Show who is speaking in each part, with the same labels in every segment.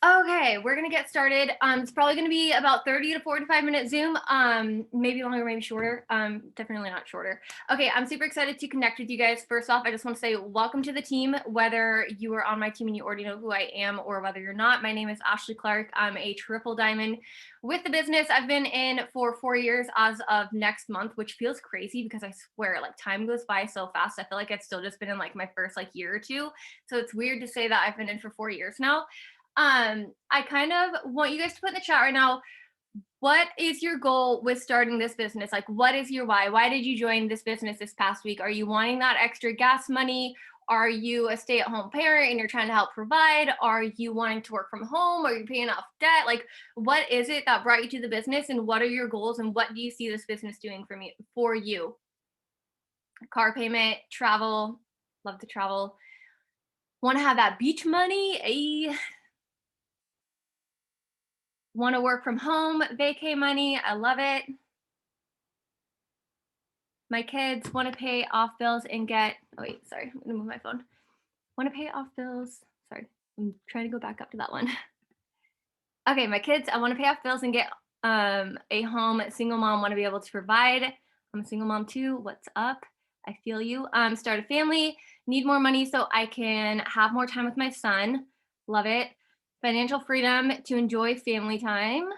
Speaker 1: Okay, we're gonna get started. It's probably gonna be about 30 to 45 minute Zoom. Maybe longer, maybe shorter. Definitely not shorter. Okay, I'm super excited to connect with you guys. First off, I just want to say welcome to the team. Whether you are on my team and you already know who I am, or whether you're not, my name is Ashley Clark. I'm a triple diamond with the business. I've been in for 4 years as of next month, which feels crazy because I swear, like time goes by so fast. I feel like I've still just been in like my first like year or two. So it's weird to say that I've been in for 4 years now. I kind of want you guys to put in the chat right now, what is your goal with starting this business? Like, what is your why? Why did you join this business this past week? Are you wanting that extra gas money? Are you a stay-at-home parent and you're trying to help provide? Are you wanting to work from home? Are you paying off debt? Like, what is it that brought you to the business, and what are your goals, and what do you see this business doing for you? Car payment, travel, love to travel. Want to have that beach money? Want to work from home, vacay money. I love it. My kids want to pay off bills and get, oh wait, sorry, I'm gonna move my phone. Want to pay off bills. Sorry, I'm trying to go back up to that one. Okay, my kids, I want to pay off bills and get a home. Single mom, want to be able to provide. I'm a single mom too. What's up? I feel you. Start a family, need more money so I can have more time with my son. Love it. Financial freedom to enjoy family time.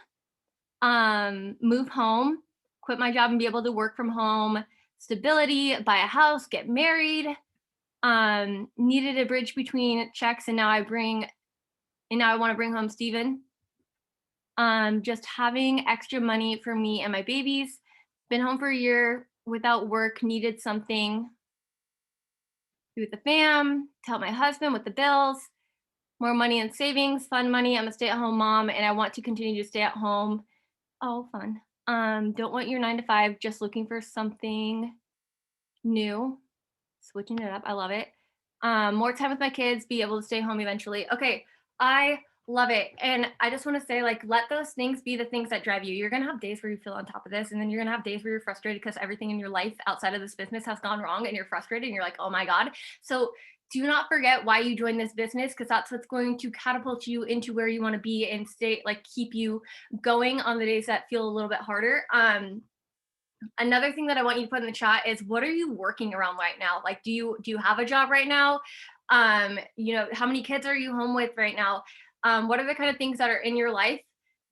Speaker 1: Move home, quit my job and be able to work from home, stability, buy a house, get married. Needed a bridge between checks, and now I want to bring home Steven. Just having extra money for me and my babies. Been home for a year without work, needed something to do with the fam, to help my husband with the bills, more money in savings, fun money. I'm a stay-at-home mom and I want to continue to stay at home. Oh, fun. Don't want your 9 to 5, just looking for something new, switching it up. I love it. More time with my kids, be able to stay home eventually. Okay, I love it. And I just want to say, like, let those things be the things that drive you. You're gonna have days where you feel on top of this, and then you're gonna have days where you're frustrated because everything in your life outside of this business has gone wrong and you're frustrated and you're like, oh my God. So do not forget why you joined this business, because that's what's going to catapult you into where you want to be and stay, like, keep you going on the days that feel a little bit harder. Another thing that I want you to put in the chat is, what are you working around right now? Like, do you have a job right now? How many kids are you home with right now? What are the kind of things that are in your life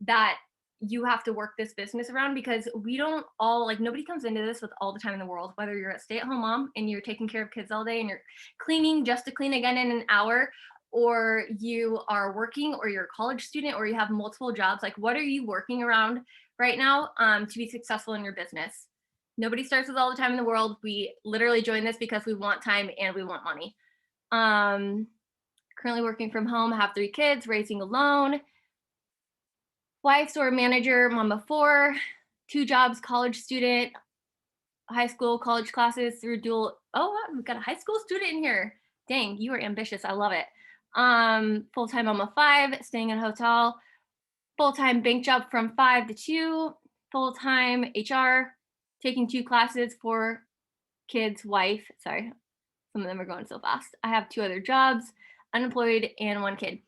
Speaker 1: that you have to work this business around? Because we don't all, like, nobody comes into this with all the time in the world. Whether you're a stay-at-home mom and you're taking care of kids all day and you're cleaning just to clean again in an hour, or you are working, or you're a college student, or you have multiple jobs, like, what are you working around right now to be successful in your business? Nobody starts with all the time in the world. We literally join this because we want time and we want money. Currently working from home, have 3 kids, raising alone. Wife, store manager, mom of 4, 2 jobs, college student, high school, college classes through dual. Oh, wow, we've got a high school student in here. Dang, you are ambitious. I love it. Full-time mom of 5, staying in a hotel. Full-time bank job from 5 to 2. Full-time HR, taking 2 classes for kids, wife. Sorry, some of them are going so fast. I have 2 other jobs, unemployed, and 1 kid.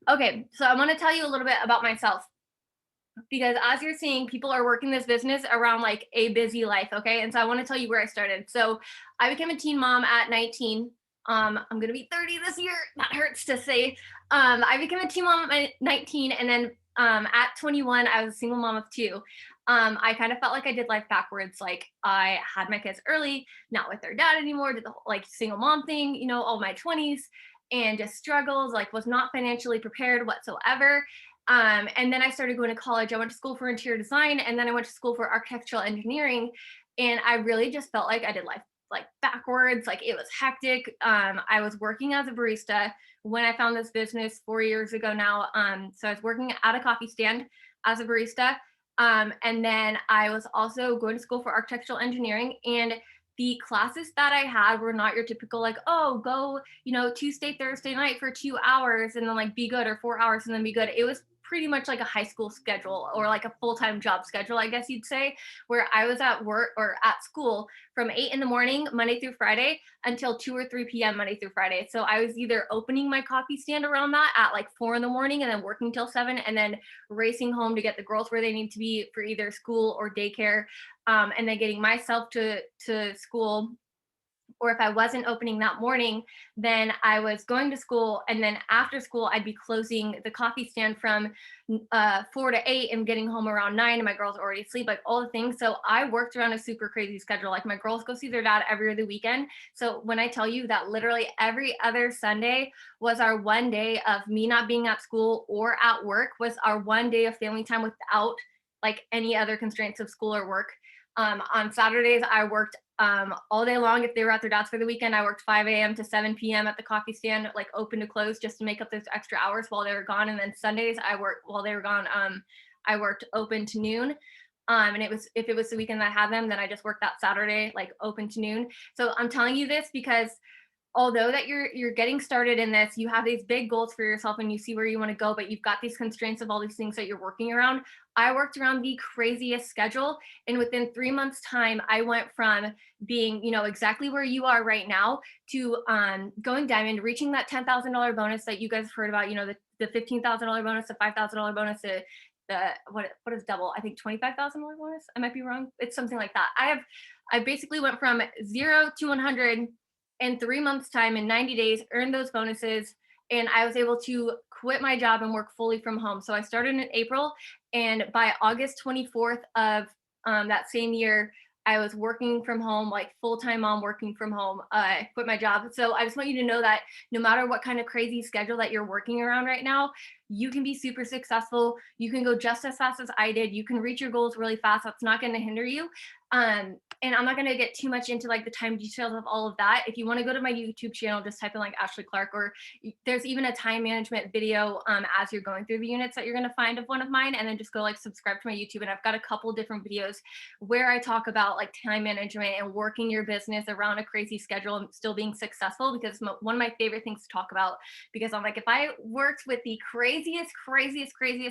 Speaker 1: Okay, so I want to tell you a little bit about myself, because as you're seeing, people are working this business around like a busy life. Okay, and so I want to tell you where I started. So I became a teen mom at 19. I'm gonna be 30 this year. That hurts to say. I became a teen mom at 19, and then at 21, I was a single mom of 2. I kind of felt like I did life backwards. Like, I had my kids early, not with their dad anymore, did the whole, like, single mom thing, all my 20s, and just struggles, like, was not financially prepared whatsoever. And then I started going to college. I went to school for interior design, and then I went to school for architectural engineering. And I really just felt like I did life like backwards. Like, it was hectic. I was working as a barista when I found this business 4 years ago now. So I was working at a coffee stand as a barista. And then I was also going to school for architectural engineering, and the classes that I had were not your typical, like, oh, go, Tuesday, Thursday night for 2 hours and then like be good, or 4 hours and then be good. It was pretty much like a high school schedule or like a full-time job schedule, I guess you'd say, where I was at work or at school from 8 in the morning, Monday through Friday, until 2 or 3 p.m. Monday through Friday. So I was either opening my coffee stand around that at like 4 in the morning and then working till 7 and then racing home to get the girls where they need to be for either school or daycare, and then getting myself to school. Or if I wasn't opening that morning, then I was going to school. And then after school, I'd be closing the coffee stand from 4 to 8 and getting home around 9. And my girls are already asleep, like all the things. So I worked around a super crazy schedule. Like my girls go see their dad every other weekend. So when I tell you that literally every other Sunday was our one day of me not being at school or at work, was our one day of family time without like any other constraints of school or work. On Saturdays, I worked all day long. If they were at their dad's for the weekend, I worked 5 a.m. to 7 p.m. at the coffee stand, like open to close, just to make up those extra hours while they were gone. And then Sundays, I worked while they were gone. I worked open to noon. And it was, if it was the weekend that I had them, then I just worked that Saturday, like open to noon. So I'm telling you this because although that you're getting started in this, you have these big goals for yourself and you see where you want to go, but you've got these constraints of all these things that you're working around. I worked around the craziest schedule, and within 3 months time, I went from being, you know, exactly where you are right now to going diamond, reaching that $10,000 bonus that you guys have heard about, you know, the $15,000 bonus, the $5,000 bonus, the what is double? I think $25,000 bonus. I might be wrong. It's something like that. I basically went from 0 to 100 in 3 months time, in 90 days, earned those bonuses, and I was able to quit my job and work fully from home. So I started in April, and by August 24th of that same year, I was working from home, like full-time mom working from home. I quit my job. So I just want you to know that no matter what kind of crazy schedule that you're working around right now, you can be super successful. You can go just as fast as I did. You can reach your goals really fast. That's not going to hinder you. And I'm not going to get too much into like the time details of all of that. If you want to go to my YouTube channel, just type in like Ashley Clark, or there's even a time management video as you're going through the units that you're going to find of one of mine, and then just go like subscribe to my YouTube. And I've got a couple different videos where I talk about like time management and working your business around a crazy schedule and still being successful, because one of my favorite things to talk about, because I'm like, if I worked with the craziest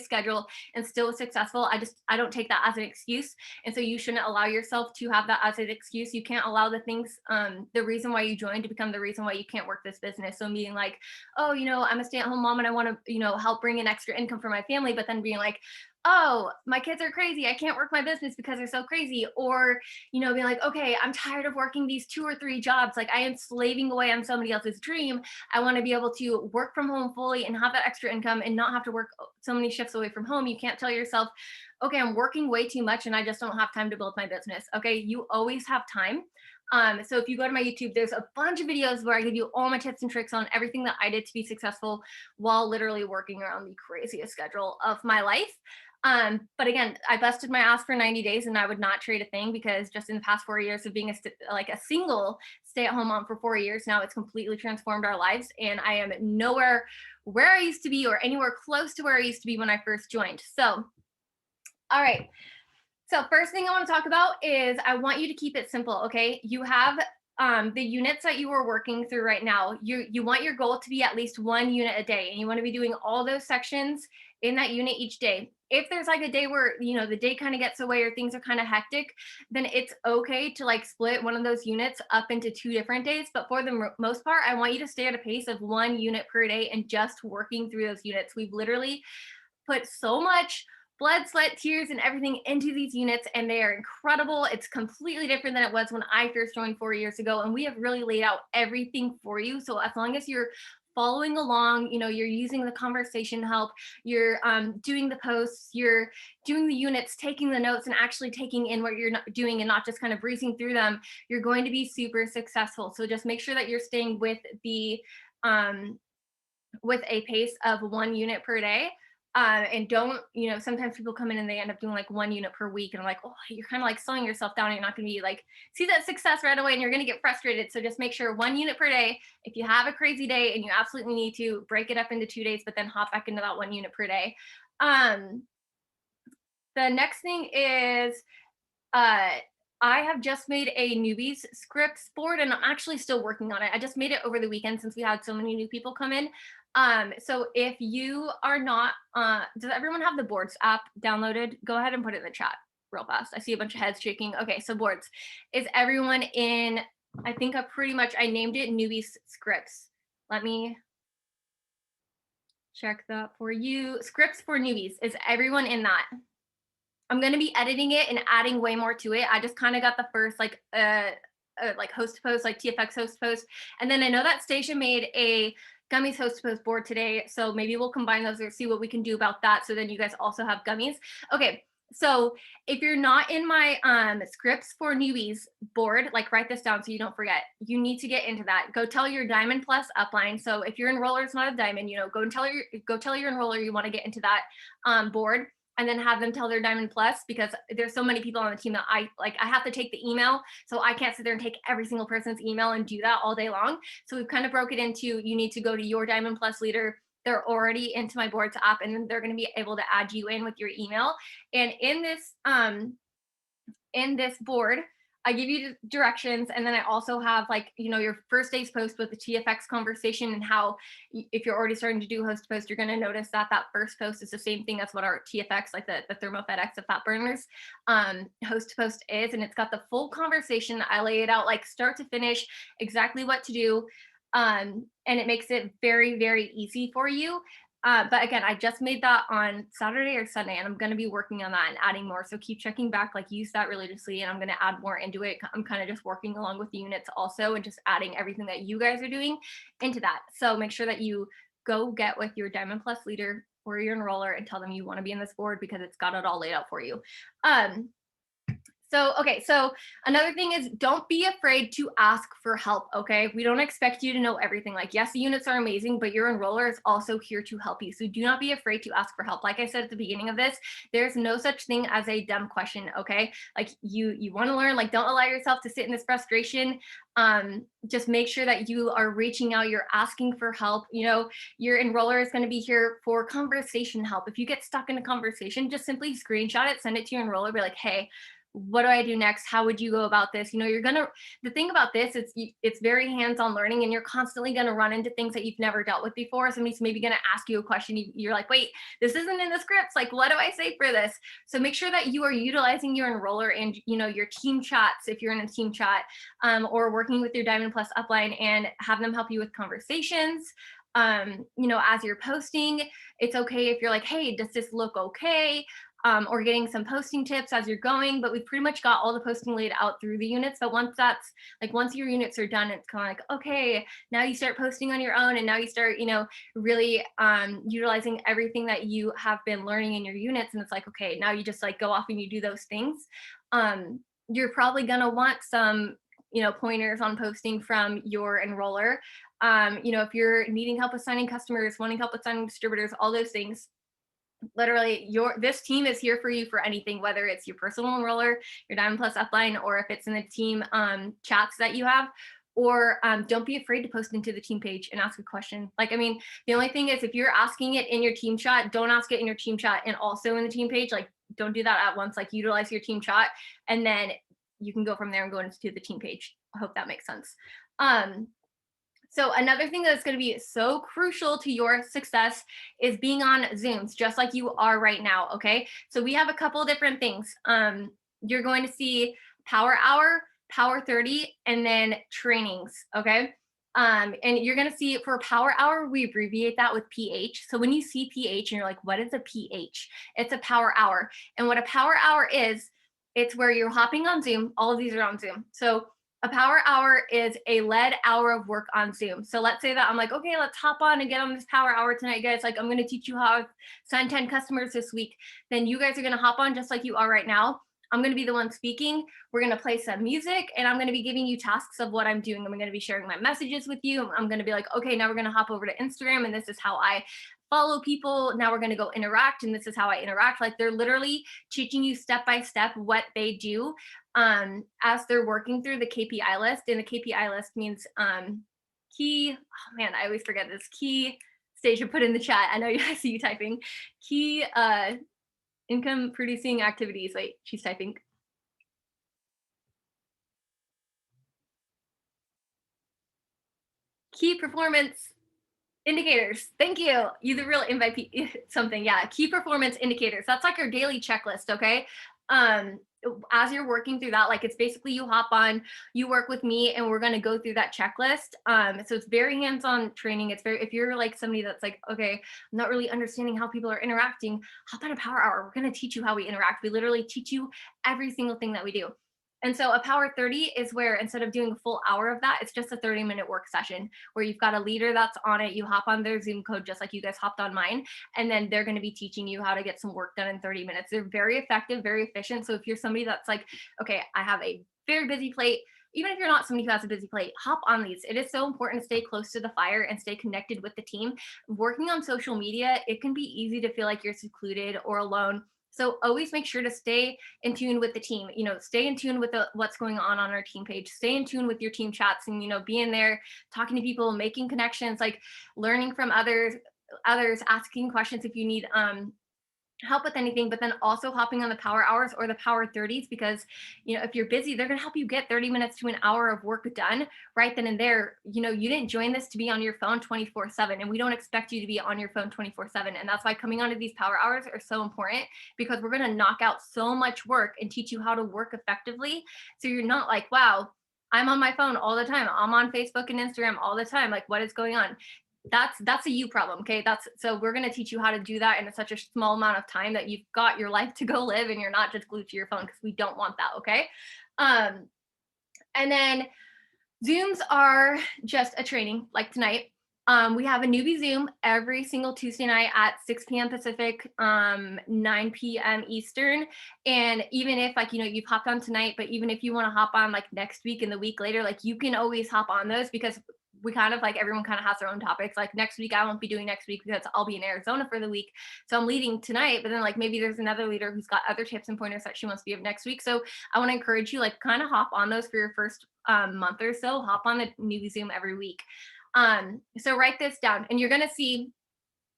Speaker 1: schedule and still was successful, I don't take that as an excuse. And so you shouldn't allow yourself to have that as an excuse. You can't allow the things, the reason why you joined to become the reason why you can't work this business. So being like, oh, you know, I'm a stay-at-home mom and I want to, you know, help bring in extra income for my family, but then being like, oh, my kids are crazy, I can't work my business because they're so crazy. Or, you know, being like, okay, I'm tired of working these 2 or 3 jobs. Like I am slaving away on somebody else's dream. I want to be able to work from home fully and have that extra income and not have to work so many shifts away from home. You can't tell yourself, okay, I'm working way too much and I just don't have time to build my business. Okay, you always have time. So if you go to my YouTube, there's a bunch of videos where I give you all my tips and tricks on everything that I did to be successful while literally working around the craziest schedule of my life. But again, I busted my ass for 90 days and I would not trade a thing, because just in the past 4 years of being a single stay-at-home mom for 4 years now, it's completely transformed our lives. And I am nowhere where I used to be or anywhere close to where I used to be when I first joined. So, all right. So first thing I want to talk about is I want you to keep it simple. Okay. You have the units that you are working through right now. You want your goal to be at least 1 unit a day, and you want to be doing all those sections in that unit each day. If there's like a day where, you know, the day kind of gets away or things are kind of hectic, then it's okay to like split one of those units up into 2 different days. But for the most part, I want you to stay at a pace of 1 unit per day and just working through those units. We've literally put so much blood, sweat, tears, and everything into these units, and they are incredible. It's completely different than it was when I first joined 4 years ago, and we have really laid out everything for you. So as long as you're following along, you know, you're using the conversation help, you're doing the posts, you're doing the units, taking the notes, and actually taking in what you're doing and not just kind of breezing through them, you're going to be super successful. So just make sure that you're staying with the with a pace of 1 unit per day. And don't, you know, sometimes people come in and they end up doing like 1 unit per week, and I'm like, oh, you're kind of like slowing yourself down. You're not going to be like, see that success right away, and you're going to get frustrated. So just make sure 1 unit per day. If you have a crazy day and you absolutely need to, break it up into 2 days, but then hop back into that 1 unit per day. The next thing is, I have just made a newbies scripts board, and I'm actually still working on it. I just made it over the weekend since we had so many new people come in. So if you are not, does everyone have the boards app downloaded? Go ahead and put it in the chat real fast. I see a bunch of heads shaking. Okay, so boards. Is everyone in, I think I named it Newbie scripts. Let me check that for you. Scripts for newbies. Is everyone in that? I'm going to be editing it and adding way more to it. I just kind of got the first like host post, like TFX host post. And then I know that Station made a gummies host post board today. So maybe we'll combine those or see what we can do about that. So then you guys also have gummies. Okay. So if you're not in my scripts for newbies board, like write this down so you don't forget. You need to get into that. Go tell your Diamond Plus upline. So if your enroller is not a diamond, you know, go tell your enroller you want to get into that board, and then have them tell their Diamond Plus, because there's so many people on the team that I have to take the email. So I can't sit there and take every single person's email and do that all day long. So we've kind of broke it into, you need to go to your Diamond Plus leader. They're already into my boards app, and then they're going to be able to add you in with your email. And in this board, I give you directions, and then I also have, like, you know, your first day's post with the TFX conversation, and how if you're already starting to do host post, you're going to notice that that first post is the same thing as what our TFX, like the ThermoFedX of fat burners, host post is, and it's got the full conversation. I lay it out like start to finish, exactly what to do, and it makes it very, very easy for you. But again, I just made that on Saturday or Sunday, and I'm going to be working on that and adding more. So keep checking back, like use that religiously, and I'm going to add more into it. I'm kind of just working along with the units also, and just adding everything that you guys are doing into that. So make sure that you go get with your Diamond Plus leader or your enroller and tell them you want to be in this board, because it's got it all laid out for you. So another thing is, don't be afraid to ask for help, okay? We don't expect you to know everything. Like, yes, the units are amazing, but your enroller is also here to help you. So do not be afraid to ask for help. Like I said at the beginning of this, there's no such thing as a dumb question, okay? Like, you want to learn, like, don't allow yourself to sit in this frustration. Just make sure that you are reaching out, you're asking for help. You know, your enroller is going to be here for conversation help. If you get stuck in a conversation, just simply screenshot it, send it to your enroller, be like, hey, what do I do next? How would you go about this? You know, the thing about this, it's very hands-on learning, and you're constantly going to run into things that you've never dealt with before. Somebody's maybe going to ask you a question. You're like, wait, this isn't in the scripts. Like, what do I say for this? So make sure that you are utilizing your enroller and, you know, your team chats, if you're in a team chat, or working with your Diamond Plus upline, and have them help you with conversations. You know, as you're posting, it's okay if you're like, hey, does this look okay? Or getting some posting tips as you're going, but we've pretty much got all the posting laid out through the units. But once your units are done, it's kind of like, okay, now you start posting on your own, and now you start, you know, really utilizing everything that you have been learning in your units. And it's like, okay, now you just like go off and you do those things. You're probably gonna want some, you know, pointers on posting from your enroller. You know, if you're needing help with signing customers, wanting help with signing distributors, all those things. Literally, this team is here for you for anything, whether it's your personal enroller, your Diamond Plus upline, or if it's in the team chats that you have. Or don't be afraid to post into the team page and ask a question. Like, I mean, the only thing is, if you're asking it in your team chat, don't ask it in your team chat and also in the team page. Like, don't do that at once. Like, utilize your team chat, and then you can go from there and go into the team page. I hope that makes sense. So another thing that's going to be so crucial to your success is being on Zooms, just like you are right now, okay? So we have a couple of different things. You're going to see Power Hour, Power 30, and then trainings, okay? And you're going to see, for Power Hour, we abbreviate that with PH. So when you see PH and you're like, what is a PH? It's a Power Hour. And what a Power Hour is, it's where you're hopping on Zoom. All of these are on Zoom. So a power hour is a led hour of work on Zoom. So let's say that I'm like, okay, let's hop on and get on this power hour tonight, guys. Like, I'm going to teach you how to sign 10 customers this week. Then you guys are going to hop on just like you are right now. I'm going to be the one speaking. We're going to play some music, and I'm going to be giving you tasks of what I'm doing. I'm going to be sharing my messages with you. I'm going to be like, okay, now we're going to hop over to Instagram, and this is how I follow people. Now we're going to go interact, and this is how I interact. Like, they're literally teaching you step by step what they do as they're working through the KPI list. And the KPI list means key, oh man, I always forget this, key, Stacia put in the chat, I know I see you typing, key income producing activities. Wait, she's typing. Key performance Indicators. Thank you. You the real MVP something. Yeah. Key performance indicators. That's like your daily checklist. Okay. Um, as you're working through that, like it's basically you hop on, you work with me, and we're gonna go through that checklist. So it's very hands-on training. It's very if you're like somebody that's like, okay, I'm not really understanding how people are interacting, hop on a power hour. We're gonna teach you how we interact. We literally teach you every single thing that we do. And so a power 30 is where instead of doing a full hour of that, it's just a 30-minute work session where you've got a leader that's on it. You hop on their Zoom code just like you guys hopped on mine, and then they're going to be teaching you how to get some work done in 30 minutes. They're very effective, very efficient. So if you're somebody that's like, okay, I have a very busy plate, even if you're not somebody who has a busy plate, hop on these. It is so important to stay close to the fire and stay connected with the team. Working on social media, it can be easy to feel like you're secluded or alone. So always make sure to stay in tune with the team. Stay in tune with what's going on our team page. Stay in tune with your team chats, and be in there, talking to people, making connections, like learning from others, asking questions if you need help with anything, but then also hopping on the power hours or the power 30s, because if you're busy, they're going to help you get 30 minutes to an hour of work done right then and there. You didn't join this to be on your phone 24/7, and we don't expect you to be on your phone 24/7. And that's why coming onto these power hours are so important, because we're going to knock out so much work and teach you how to work effectively, so you're not like, wow, I'm on my phone all the time, I'm on Facebook and Instagram all the time, like what is going on? That's a you problem. Okay, that's so we're going to teach you how to do that in such a small amount of time that you've got your life to go live and you're not just glued to your phone, because we don't want that. Okay. um and then Zooms are just a training like tonight. We have a newbie Zoom every single Tuesday night at 6 p.m. Pacific, 9 p.m. Eastern. And even if you've hopped on tonight, but even if you want to hop on like next week and the week later, like you can always hop on those, because we kind of like everyone kind of has their own topics. Like next week, I won't be doing next week because I'll be in Arizona for the week. So I'm leading tonight, but then like maybe there's another leader who's got other tips and pointers that she wants to give next week. So I want to encourage you, like kind of hop on those for your first month or so. Hop on the newbie Zoom every week. So write this down, and you're gonna see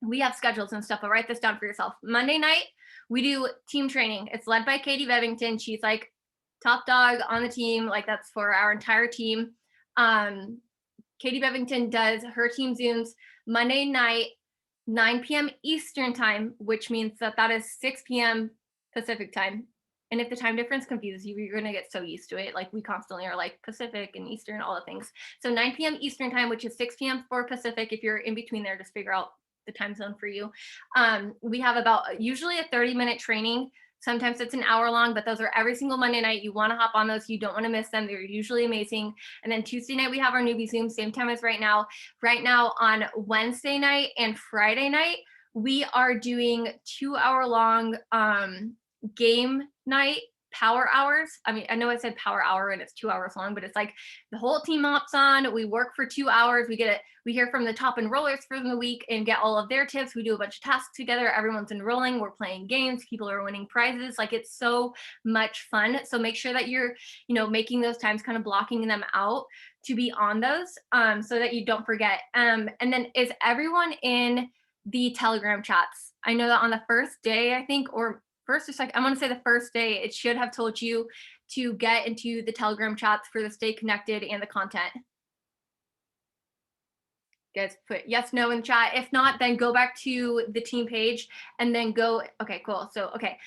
Speaker 1: we have schedules and stuff, but write this down for yourself. Monday night, we do team training. It's led by Katie Bevington. She's like top dog on the team. Like that's for our entire team. Katie Bevington does her team Zooms Monday night, 9 p.m. Eastern time, which means that is 6 p.m. Pacific time. And if the time difference confuses you, you're going to get so used to it. Like we constantly are like Pacific and Eastern, all the things. So 9 p.m. Eastern time, which is 6 p.m. for Pacific. If you're in between there, just figure out the time zone for you. We have about usually a 30-minute training. Sometimes it's an hour long, but those are every single Monday night. You want to hop on those. You don't want to miss them. They're usually amazing. And then Tuesday night, we have our newbie Zoom, same time as right now. Right now on Wednesday night and Friday night, we are doing 2-hour long game night power hours. I mean, I know I said power hour and it's 2 hours long, but it's like the whole team hops on. We work for 2 hours. We hear from the top enrollers for the week and get all of their tips. We do a bunch of tasks together. Everyone's enrolling. We're playing games. People are winning prizes. Like it's so much fun. So make sure that you're, making those times, kind of blocking them out to be on those, so that you don't forget. And then is everyone in the Telegram chats? I know that on the first day, I think, or first or second, I'm going to say the first day, it should have told you to get into the Telegram chats for the stay connected and the content. Guys put yes, no in the chat. If not, then go back to the team page and then go. Okay, cool. So, okay.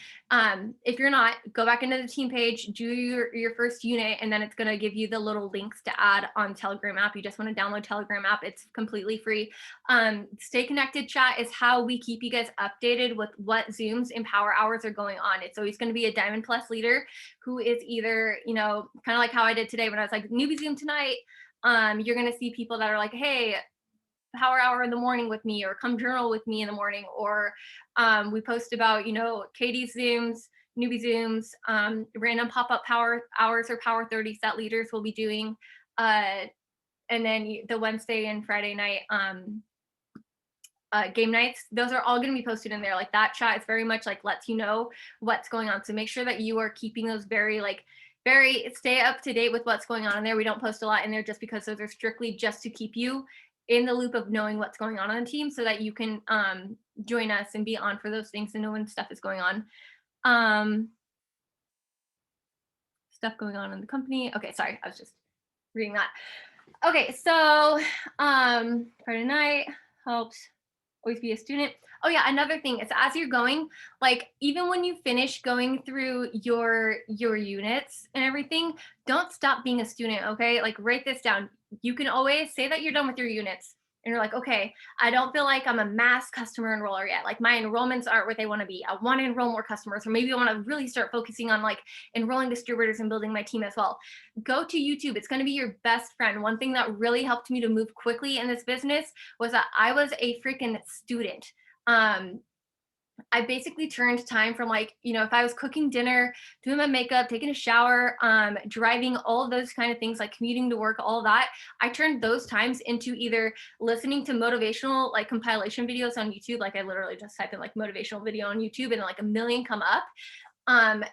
Speaker 1: If you're not, go back into the team page, do your first unit, and then it's going to give you the little links to add on Telegram app. You just want to download Telegram app. It's completely free. Stay connected chat is how we keep you guys updated with what Zooms and power hours are going on. It's always going to be a Diamond Plus leader who is either, kind of like how I did today when I was like newbie Zoom tonight. You're going to see people that are like, hey, power hour in the morning with me, or come journal with me in the morning, or we post about Katie's Zooms, newbie Zooms, random pop-up power hours or power 30s that leaders will be doing, and then the Wednesday and Friday night game nights, those are all going to be posted in there. Like that chat is very much like lets you know what's going on, so make sure that you are keeping those very stay up to date with what's going on in there. We don't post a lot in there just because those are strictly just to keep you in the loop of knowing what's going on the team, so that you can join us and be on for those things and know when stuff is going on. Stuff going on in the company. Okay, sorry, I was just reading that. Okay, so Friday night, helps always be a student. Oh yeah, another thing is as you're going, like even when you finish going through your units and everything, don't stop being a student, okay? Like write this down. You can always say that you're done with your units and you're like, okay, I don't feel like I'm a mass customer enroller yet. Like my enrollments aren't where they want to be. I want to enroll more customers, or maybe I want to really start focusing on like enrolling distributors and building my team as well. Go to YouTube. It's going to be your best friend. One thing that really helped me to move quickly in this business was that I was a freaking student. Um, I basically turned time from like, if I was cooking dinner, doing my makeup, taking a shower, driving, all of those kind of things, like commuting to work, all that, I turned those times into either listening to motivational like compilation videos on YouTube. Like I literally just type in like motivational video on YouTube and like a million come up. Um,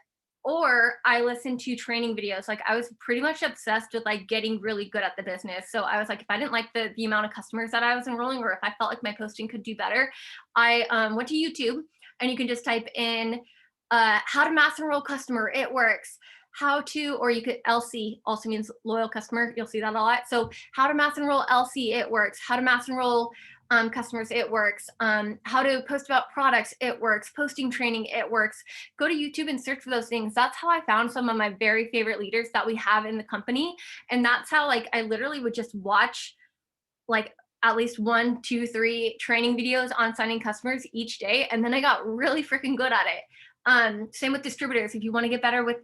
Speaker 1: or I listened to training videos. Like I was pretty much obsessed with like getting really good at the business. So I was like, if I didn't like the amount of customers that I was enrolling, or if I felt like my posting could do better, I went to YouTube, and you can just type in how to mass enroll customer. It works. How to, or you could, LC also means loyal customer. You'll see that a lot. So how to mass enroll LC, it works. How to mass enroll customers, it works. How to post about products, it works. Posting training, it works. Go to YouTube and search for those things. That's how I found some of my very favorite leaders that we have in the company. And that's how like I literally would just watch like at least 1, 2, 3 training videos on signing customers each day. And then I got really freaking good at it. Same with distributors. If you want to get better with,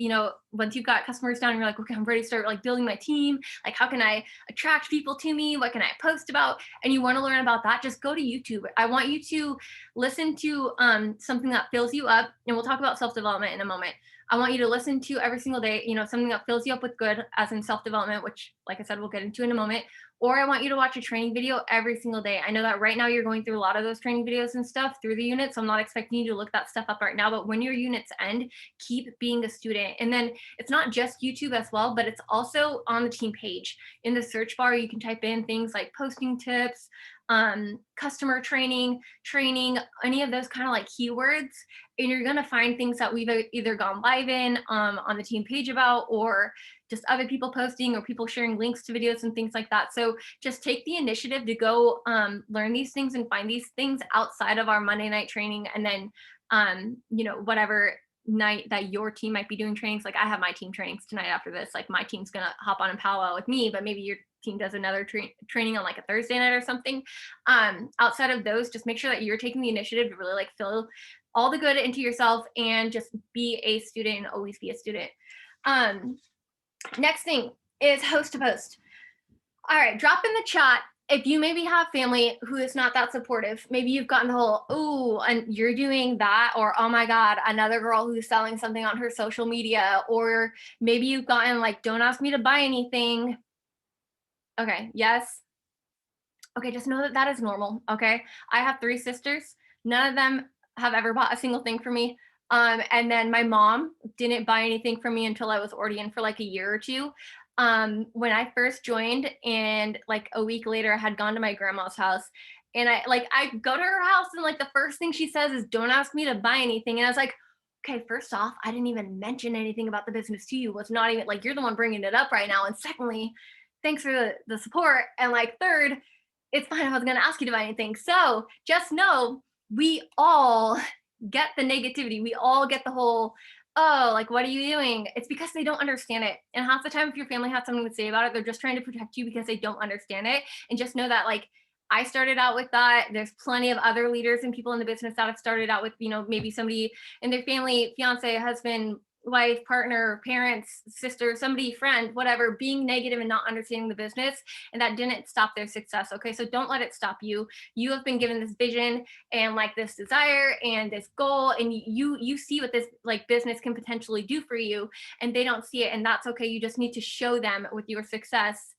Speaker 1: once you've got customers down, you're like, okay, I'm ready to start like building my team. Like, how can I attract people to me? What can I post about? And you want to learn about that, just go to YouTube. I want you to listen to something that fills you up. And we'll talk about self-development in a moment. I want you to listen to every single day, something that fills you up with good, as in self-development, which, like I said, we'll get into in a moment. Or I want you to watch a training video every single day. I know that right now you're going through a lot of those training videos and stuff through the unit, so I'm not expecting you to look that stuff up right now, but when your units end, keep being a student. And then it's not just YouTube as well, but it's also on the team page. In the search bar, you can type in things like posting tips, customer training, any of those kind of like keywords, and you're going to find things that we've either gone live in on the team page about, or just other people posting, or people sharing links to videos and things like that. So just take the initiative to go learn these things and find these things outside of our Monday night training. And then, whatever night that your team might be doing trainings, like I have my team trainings tonight after this, like my team's going to hop on and powwow with me, but maybe your team does another training on like a Thursday night or something. Outside of those, just make sure that you're taking the initiative to really like fill all the good into yourself and just be a student and always be a student. Next thing is host to post. All right, drop in the chat if you maybe have family who is not that supportive. Maybe you've gotten the whole, oh, and you're doing that, or oh my God, another girl who's selling something on her social media, or maybe you've gotten like, don't ask me to buy anything. Okay, yes. Okay, just know that that is normal, okay? I have 3 sisters. None of them have ever bought a single thing for me. And then my mom didn't buy anything for me until I was already in for like a year or two. When I first joined, and like a week later I had gone to my grandma's house, and I go to her house, and like the first thing she says is, don't ask me to buy anything. And I was like, okay, first off, I didn't even mention anything about the business to you. Was not even like, you're the one bringing it up right now. And secondly, thanks for the support. And like third, it's fine, I wasn't going to ask you to buy anything. So just know we all get the negativity. We all get the whole, oh, like, what are you doing? It's because they don't understand it. And half the time, if your family has something to say about it, they're just trying to protect you because they don't understand it. And just know that, like, I started out with that. There's plenty of other leaders and people in the business that have started out with, maybe somebody in their family, fiance, husband, wife, partner, parents, sister, somebody, friend, whatever, being negative and not understanding the business, and that didn't stop their success. Okay, so don't let it stop you. You have been given this vision and like this desire and this goal, and you see what this like business can potentially do for you, and they don't see it, and that's okay. You just need to show them with your success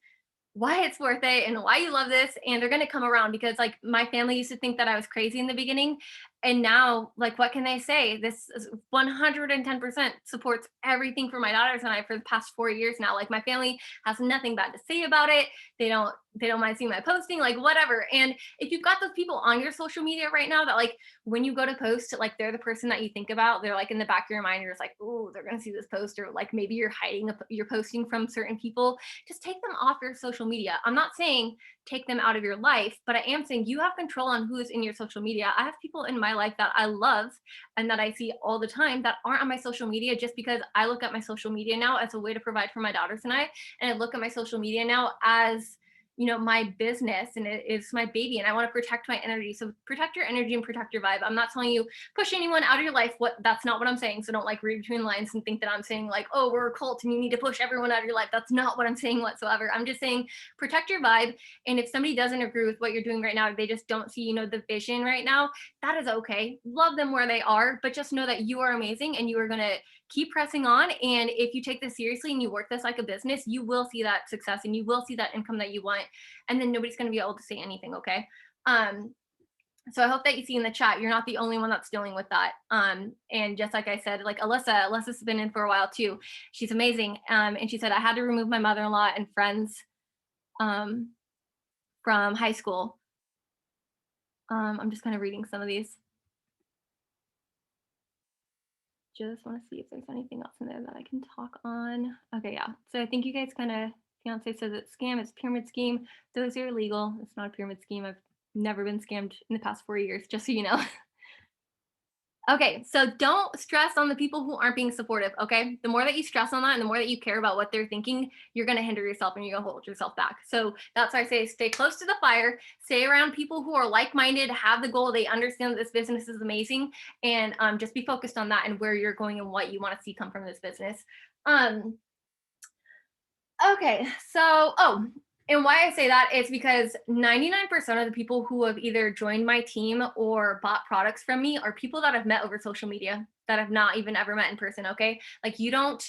Speaker 1: why it's worth it and why you love this, and they're going to come around. Because like my family used to think that I was crazy in the beginning, and now like what can they say? This is 110% supports everything for my daughters and I for the past 4 years now. Like my family has nothing bad to say about it. They don't mind seeing my posting, like whatever. And if you've got those people on your social media right now that like when you go to post, like they're the person that you think about, they're like in the back of your mind, you're just like, oh, they're gonna see this post, or like maybe you're hiding you're posting from certain people, just take them off your social media. I'm not saying take them out of your life, but I am saying you have control on who is in your social media. I have people in my life that I love and that I see all the time that aren't on my social media, just because I look at my social media now as a way to provide for my daughters and I look at my social media now as, you know, my business, and it is my baby, and I want to protect my energy. So protect your energy and protect your vibe. I'm not telling you push anyone out of your life. That's not what I'm saying. So don't like read between lines and think that I'm saying like, oh, we're a cult and you need to push everyone out of your life. That's not what I'm saying whatsoever. I'm just saying protect your vibe. And if somebody doesn't agree with what you're doing right now, they just don't see, you know, the vision right now, that is okay. Love them where they are, but just know that you are amazing and you are gonna keep pressing on. And if you take this seriously and you work this like a business, you will see that success and you will see that income that you want. And then nobody's going to be able to say anything. Okay. So I hope that you see in the chat, you're not the only one that's dealing with that. And just like I said, like Alyssa's been in for a while too. She's amazing. And she said, I had to remove my mother-in-law and friends from high school. I'm just kind of reading some of these. Just want to see if there's anything else in there that I can talk on. Okay, yeah. So I think you guys kind of, fiance says it's scam, it's pyramid scheme. Those are illegal. It's not a pyramid scheme. I've never been scammed in the past 4 years, just so you know. Okay, so don't stress on the people who aren't being supportive, okay? The more that you stress on that and the more that you care about what they're thinking, you're gonna hinder yourself and you're gonna hold yourself back. So that's why I say stay close to the fire, stay around people who are like-minded, have the goal, they understand that this business is amazing, and just be focused on that and where you're going and what you wanna see come from this business. Okay, so, and why I say that is because 99% of the people who have either joined my team or bought products from me are people that I've met over social media that I've not even ever met in person. Okay. Like, you don't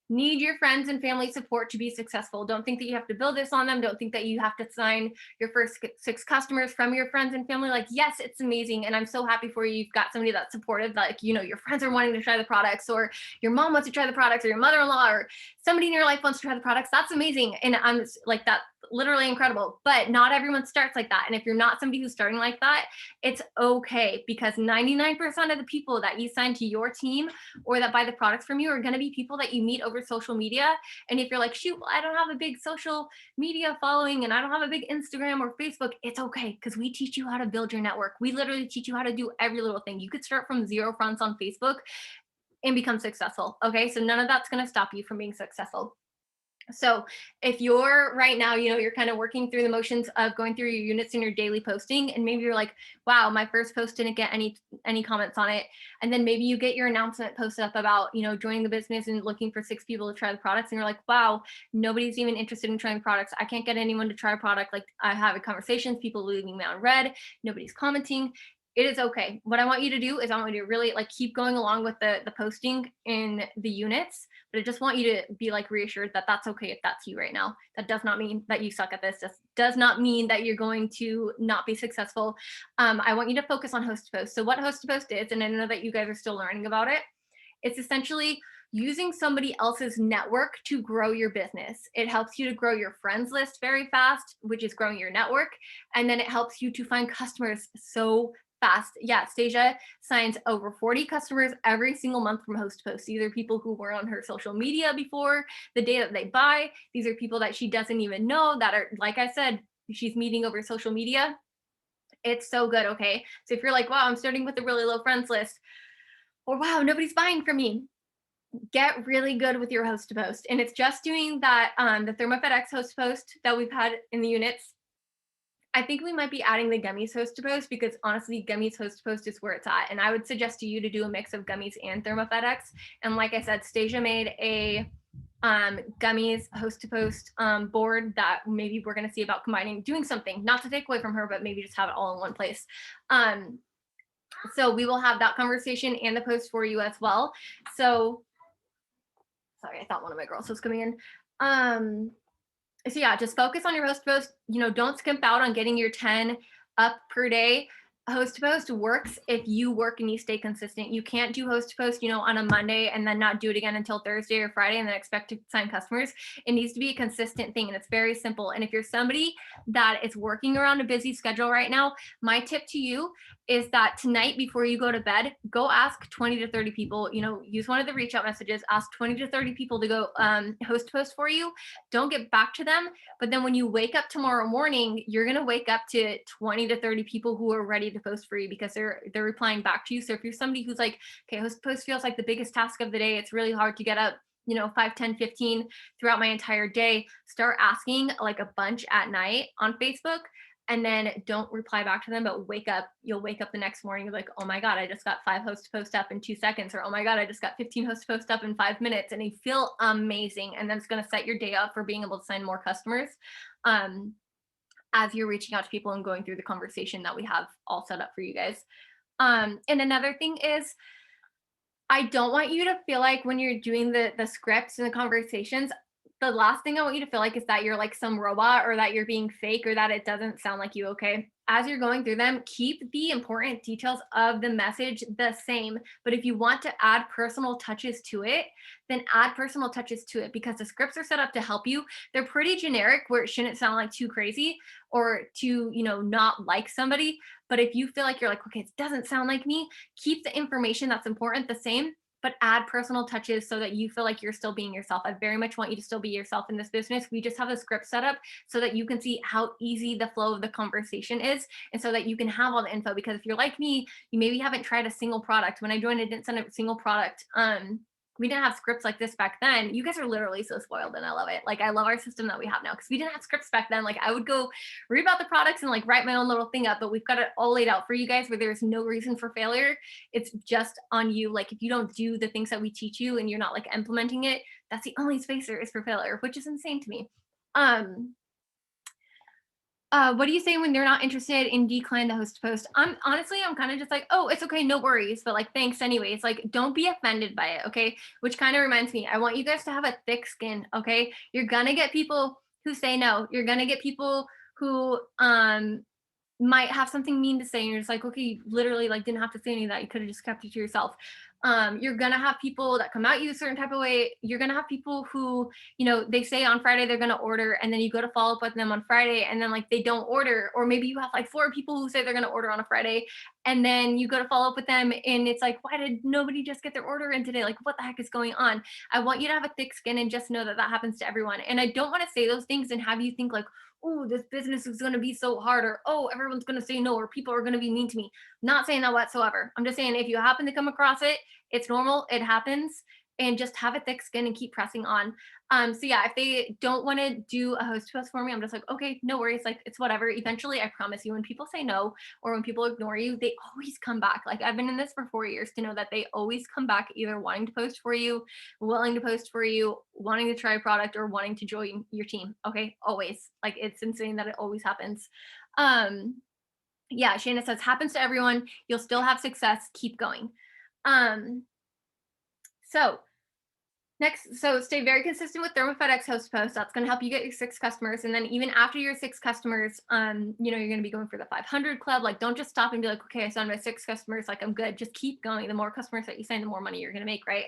Speaker 1: need your friends and family support to be successful. Don't think that you have to build this on them. Don't think that you have to sign your first 6 customers from your friends and family. Like, yes, it's amazing. And I'm so happy for you. You've got somebody that's supportive, like, you know, your friends are wanting to try the products, or your mom wants to try the products, or your mother-in-law, or somebody in your life wants to try the products. That's amazing. And I'm like, that literally incredible, but not everyone starts like that. And if you're not somebody who's starting like that, it's okay, because 99% of the people that you sign to your team or that buy the products from you are going to be people that you meet over social media. And if you're like, shoot, well, I don't have a big social media following and I don't have a big Instagram or Facebook, it's okay, because we teach you how to build your network. We literally teach you how to do every little thing. You could start from 0 friends on Facebook and become successful. Okay, so none of that's going to stop you from being successful. So if you're right now, you know, you're kind of working through the motions of going through your units and your daily posting, and maybe you're like, wow, my first post didn't get any comments on it. And then maybe you get your announcement posted up about, you know, joining the business and looking for 6 people to try the products. And you're like, wow, nobody's even interested in trying the products. I can't get anyone to try a product. Like, I have conversations, people leaving me on red, nobody's commenting. It is okay. What I want you to do is I want you to really like keep going along with the posting in the units, but I just want you to be like reassured that that's okay if that's you right now. That does not mean that you suck at this. Just does not mean that you're going to not be successful. I want you to focus on host to post. So what host to post is, and I know that you guys are still learning about it, it's essentially using somebody else's network to grow your business. It helps you to grow your friends list very fast, which is growing your network. And then it helps you to find customers so fast. Yeah, Stasia signs over 40 customers every single month from host to post. These are people who were on her social media before the day that they buy. These are people that she doesn't even know that are, like I said, she's meeting over social media. It's so good. Okay. So if you're like, wow, I'm starting with a really low friends list, or wow, nobody's buying from me, get really good with your host to post. And it's just doing that, the ThermoFedX host to post that we've had in the units. I think we might be adding the gummies host to post, because honestly, gummies host to post is where it's at. And I would suggest to you to do a mix of gummies and ThermoFedX. And like I said, Stasia made a gummies host to post board that maybe we're going to see about combining, doing something, not to take away from her, but maybe just have it all in one place. So we will have that conversation and the post for you as well. So sorry, I thought one of my girls was coming in. So yeah, just focus on your host post. You know, don't skimp out on getting your 10 up per day. host to post works if you work and you stay consistent. You can't do host to post, on a Monday and then not do it again until Thursday or Friday and then expect to sign customers. It needs to be a consistent thing and it's very simple. And if you're somebody that is working around a busy schedule right now, my tip to you is that tonight before you go to bed, go ask 20 to 30 people, use one of the reach out messages, ask 20 to 30 people to go host to post for you. Don't get back to them. But then when you wake up tomorrow morning, you're going to wake up to 20 to 30 people who are ready to post for you because they're replying back to you. So if you're somebody who's like, okay, host post feels like the biggest task of the day, it's really hard to get up 5, 10, 15 throughout my entire day, start asking like a bunch at night on Facebook, and then don't reply back to them, but you'll wake up the next morning, you're like, oh my God, I just got 5 host to post up in 2 seconds, or oh my God, I just got 15 host to post up in 5 minutes, and you feel amazing. And then it's going to set your day up for being able to sign more customers as you're reaching out to people and going through the conversation that we have all set up for you guys. And another thing is, I don't want you to feel like when you're doing the scripts and the conversations, the last thing I want you to feel like is that you're like some robot or that you're being fake or that it doesn't sound like you, okay? As you're going through them, keep the important details of the message the same. But if you want to add personal touches to it, then add personal touches to it because the scripts are set up to help you. They're pretty generic where it shouldn't sound like too crazy or to, not like somebody. But if you feel like you're like, okay, it doesn't sound like me, keep the information that's important the same, but add personal touches so that you feel like you're still being yourself. I very much want you to still be yourself in this business. We just have the script set up so that you can see how easy the flow of the conversation is and so that you can have all the info. Because if you're like me, you maybe haven't tried a single product. When I joined, I didn't send a single product. We didn't have scripts like this back then. You guys are literally so spoiled and I love it. Like I love our system that we have now because we didn't have scripts back then. Like I would go read about the products and like write my own little thing up, but we've got it all laid out for you guys where there's no reason for failure. It's just on you. Like if you don't do the things that we teach you and you're not like implementing it, that's the only space there is for failure, which is insane to me. What do you say when they're not interested in decline the host post? I'm kind of just like, oh, it's okay, no worries, but like, thanks anyways. Like, don't be offended by it, okay? Which kind of reminds me, I want you guys to have a thick skin, okay? You're gonna get people who say no. You're gonna get people who might have something mean to say, and you're just like, okay, you literally like didn't have to say any of that. You could have just kept it to yourself. You're gonna have people that come at you a certain type of way. You're gonna have people who, they say on Friday they're gonna order, and then you go to follow up with them on Friday, and then like they don't order, or maybe you have like 4 people who say they're gonna order on a Friday, and then you go to follow up with them, and it's like, why did nobody just get their order in today? Like, what the heck is going on? I want you to have a thick skin and just know that that happens to everyone. And I don't want to say those things and have you think like, oh, this business is going to be so hard, or oh, everyone's going to say no, or people are going to be mean to me. Not saying that whatsoever. I'm just saying if you happen to come across it, it's normal, it happens, and just have a thick skin and keep pressing on. So yeah, if they don't want to do a host post for me, I'm just like, okay, no worries, like it's whatever. Eventually, I promise you, when people say no or when people ignore you, they always come back. Like I've been in this for 4 years to know that they always come back, either wanting to post for you, willing to post for you, wanting to try a product, or wanting to join your team. Okay, always. Like it's insane that it always happens. Yeah, Shayna says happens to everyone. You'll still have success. Keep going. So stay very consistent with ThermoFedEx host posts. That's going to help you get your 6 customers. And then even after your 6 customers, you're going to be going for the 500 club. Like, don't just stop and be like, okay, I signed my 6 customers. Like, I'm good. Just keep going. The more customers that you sign, the more money you're going to make, right?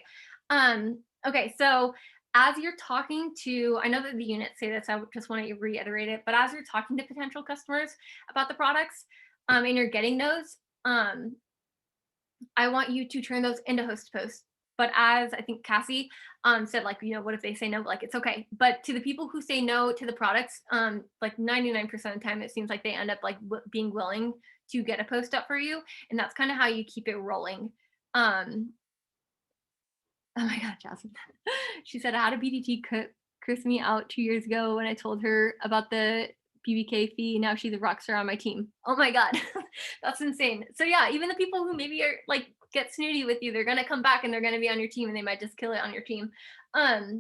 Speaker 1: Okay. So as you're talking to, I know that the units say this, I just want to reiterate it, but as you're talking to potential customers about the products, and you're getting those, I want you to turn those into host posts. But as I think Cassie said, like, what if they say no? Like, it's okay. But to the people who say no to the products, like 99% of the time, it seems like they end up like being willing to get a post up for you. And that's kind of how you keep it rolling. Oh my God, Jasmine. She said, I had a BDT curse me out 2 years ago when I told her about the BBK fee. Now she's a rock star on my team. Oh my God. That's insane. So yeah, even the people who maybe are like get snooty with you, they're going to come back and they're going to be on your team and they might just kill it on your team. So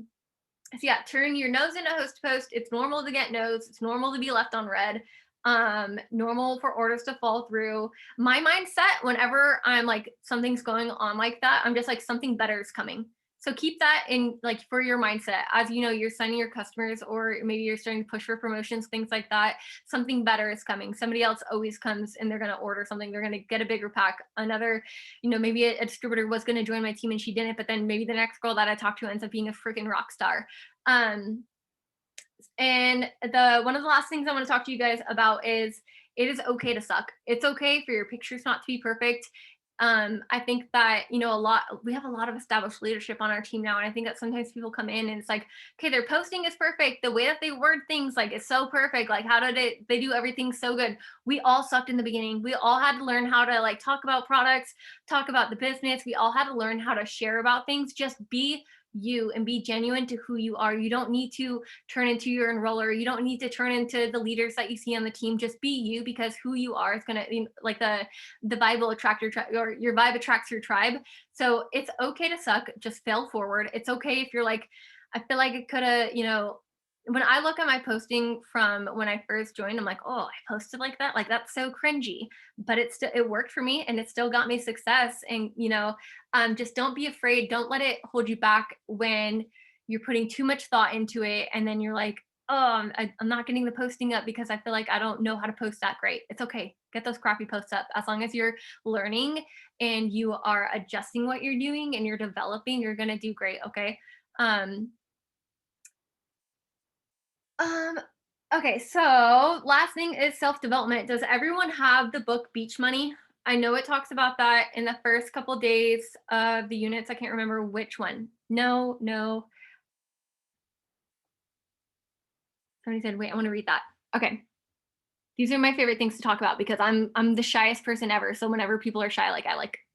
Speaker 1: yeah, turn your no's into host post. It's normal to get no's. It's normal to be left on red. Normal for orders to fall through. My mindset whenever I'm like, something's going on like that, I'm just like, something better is coming. So keep that in like for your mindset as you know you're signing your customers, or maybe you're starting to push for promotions, things like that. Something better is coming. Somebody else always comes and they're going to order something. They're going to get a bigger pack. Another, maybe a distributor was going to join my team and she didn't, but then maybe the next girl that I talked to ends up being a freaking rock star. And the one of the last things I want to talk to you guys about is it is okay to suck. It's okay for your pictures not to be perfect. I think that we have a lot of established leadership on our team now, and I think that sometimes people come in and it's like, okay, their posting is perfect, the way that they word things like is so perfect, like how did they do everything so good. We all sucked in the beginning. We all had to learn how to like talk about products, talk about the business. We all had to learn how to share about things. Just be you and be genuine to who you are. You don't need to turn into your enroller. You don't need to turn into the leaders that you see on the team. Just be you, because who you are is gonna, like the Bible attract your tribe, or your vibe attracts your tribe. So it's okay to suck. Just fail forward. It's okay if you're like, I feel like it could have, when I look at my posting from when I first joined, I'm like, oh, I posted like that. Like that's so cringy, but it worked for me and it still got me success. And, just don't be afraid. Don't let it hold you back when you're putting too much thought into it. And then you're like, oh, I'm not getting the posting up because I feel like I don't know how to post that great. It's okay. Get those crappy posts up. As long as you're learning and you are adjusting what you're doing and you're developing, you're going to do great. Okay. Um, um, okay. So last thing is self-development. Does everyone have the book Beach Money? I know it talks about that in the first couple days of the units. I can't remember which one. No, no. Somebody said, wait, I want to read that. Okay. These are my favorite things to talk about because I'm the shyest person ever. So whenever people are shy,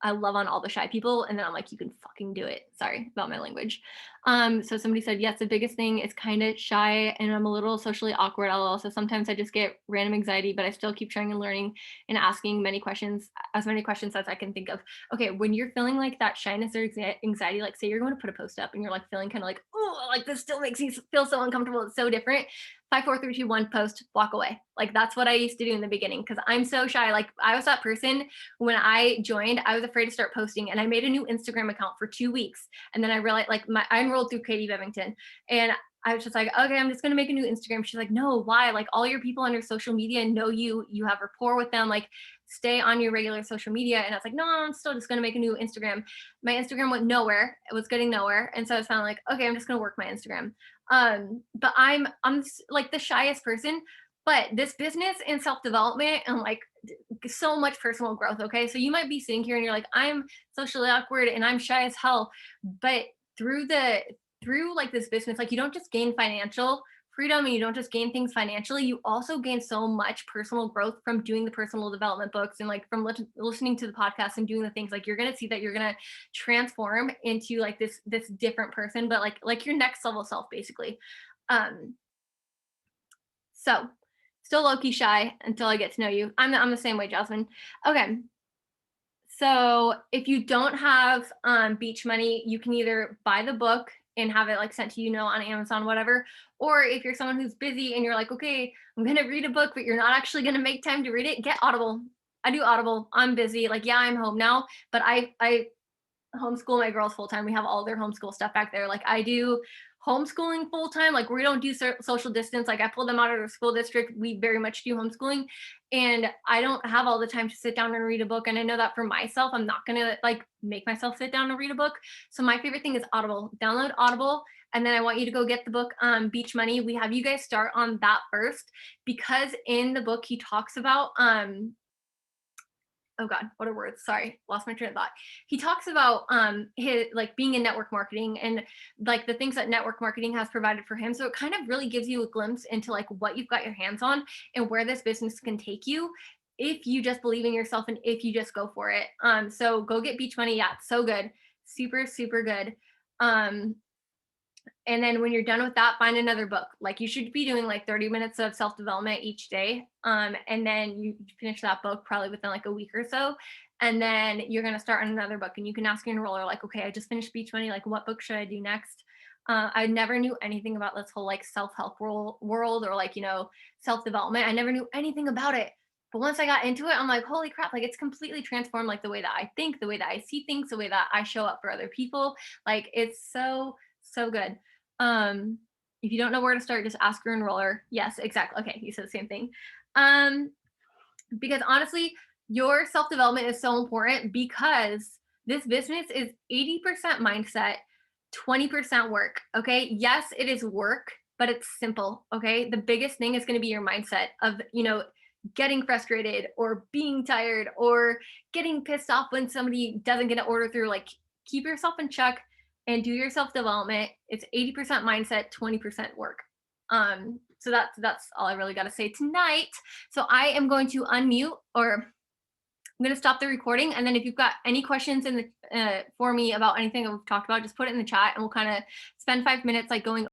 Speaker 1: I love on all the shy people, and then I'm like, you can fucking do it. Sorry about my language. So somebody said, yes, the biggest thing is kind of shy, and I'm a little socially awkward. LOL. So sometimes I just get random anxiety, but I still keep trying and learning and asking many questions as I can think of. Okay, when you're feeling like that shyness or anxiety, like say you're going to put a post up and you're like feeling kind of like, oh, like this still makes me feel so uncomfortable. It's so different. 5, 4, 3, 2, 1, post, walk away. Like that's what I used to do in the beginning because I'm so shy. Like I was that person when I joined, I was afraid to start posting, and I made a new Instagram account for 2 weeks. And then I realized, like, I enrolled through Katie Bevington, and I was just like, okay, I'm just gonna make a new Instagram. She's like, no, why? Like all your people on your social media know you. You have rapport with them. Like stay on your regular social media. And I was like, no, I'm still just gonna make a new Instagram. My Instagram went nowhere. It was getting nowhere, and so I was kind of like, okay, I'm just gonna work my Instagram. But I'm like the shyest person, but this business and self-development and like so much personal growth. Okay. So you might be sitting here and you're like, I'm socially awkward and I'm shy as hell. But through like this business, like you don't just gain financial freedom and you don't just gain things financially, you also gain so much personal growth from doing the personal development books and like from listening to the podcast and doing the things. Like you're going to see that you're going to transform into like this different person, but like your next level self basically. um so still low-key shy until I get to know you. I'm the same way, Jasmine. Okay. So if you don't have Beach Money, you can either buy the book and have it like sent to on Amazon, whatever. Or if you're someone who's busy and you're like, okay, I'm gonna read a book, but you're not actually gonna make time to read it, get Audible. I do Audible. I'm busy. Like, yeah, I'm home now, but I homeschool my girls full time. We have all their homeschool stuff back there. Like I do homeschooling full time. Like we don't do social distance. Like I pull them out of the school district. We very much do homeschooling, and I don't have all the time to sit down and read a book. And I know that for myself, I'm not gonna like make myself sit down and read a book. So my favorite thing is Audible. Download Audible. And then I want you to go get the book Beach Money. We have you guys start on that first, because in the book he talks about oh god, what are words? Sorry, lost my train of thought. He talks about his like being in network marketing and like the things that network marketing has provided for him. So it kind of really gives you a glimpse into like what you've got your hands on and where this business can take you if you just believe in yourself and if you just go for it. So go get Beach Money. Yeah, it's so good. Super, super good. And then when you're done with that, find another book. Like you should be doing like 30 minutes of self-development each day. And then you finish that book probably within like a week or so. And then you're going to start on another book, and you can ask your enroller, like, okay, I just finished Beach Money. Like what book should I do next? I never knew anything about this whole like self-help world or like, self-development. I never knew anything about it. But once I got into it, I'm like, holy crap, like it's completely transformed like the way that I think, the way that I see things, the way that I show up for other people. Like it's so, so good. Um, if you don't know where to start, just ask your enroller. Yes, exactly. Okay, you said the same thing. Um, because honestly, your self development is so important because this business is 80% mindset, 20% work. Okay. Yes, it is work, but it's simple. Okay. The biggest thing is going to be your mindset of, getting frustrated or being tired or getting pissed off when somebody doesn't get an order through. Like, keep yourself in check and do your self development. It's 80% mindset, 20% work. So that's all I really got to say tonight. So I am going to unmute, or I'm going to stop the recording. And then if you've got any questions in the for me about anything that we've talked about, just put it in the chat and we'll kind of spend 5 minutes like going